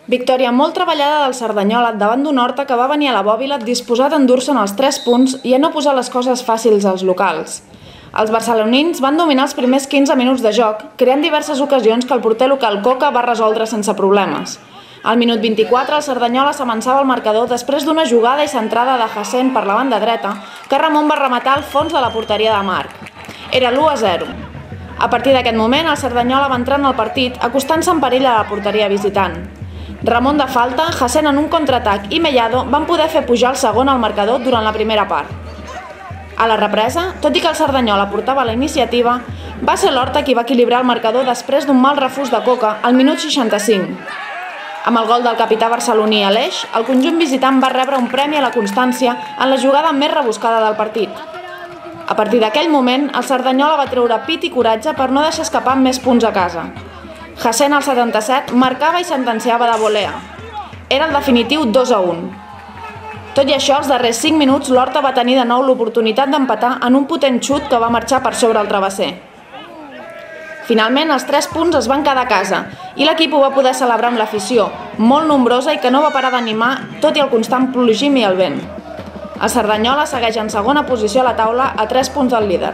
Victòria molt treballada del Cerdanyola davant d'un Horta que va venir a la bòbila disposat a endur-se'n els 3 punts i a no posar les coses fàcils als locals. Els barcelonins van dominar els primers 15 minuts de joc, creant diverses ocasions que el porter local Coca va resoldre sense problemes. Al minut 24, el Cerdanyola s'avançava al marcador després d'una jugada i centrada de Hassen per la banda dreta, que Ramon va rematar al fons de la porteria de Marc. Era l'1-0. A partir d'aquest moment, el Cerdanyola va entrar en el partit, acostant-se en perill a la porteria visitant. Ramon de falta, Hassen en un contraatac i Mellado van poder fer pujar el segon al marcador durant la primera part. A la represa, tot i que el Cerdanyola portava la iniciativa, va ser l'Horta qui va equilibrar el marcador després d'un mal refús de Coca al minut 65. Amb el gol del capità barceloní Aleix, el conjunt visitant va rebre un premi a la constància en la jugada més rebuscada del partit. A partir d'aquell moment, el Cerdanyola va treure pit i coratge per no deixar escapar més punts a casa. Hassen al 77 marcava i sentenciava de volea. Era el definitiu 2-1. Tot i això, els darrers 5 minuts, l'Horta va tenir de nou l'oportunitat d'empatar en un potent xut que va marxar per sobre el travesser. Finalment, els 3 punts es van quedar a casa i l'equip ho va poder celebrar amb l'afició, molt nombrosa i que no va parar d'animar tot i el constant plogim i el vent. El Cerdanyola segueix en segona posició a la taula a 3 punts del líder.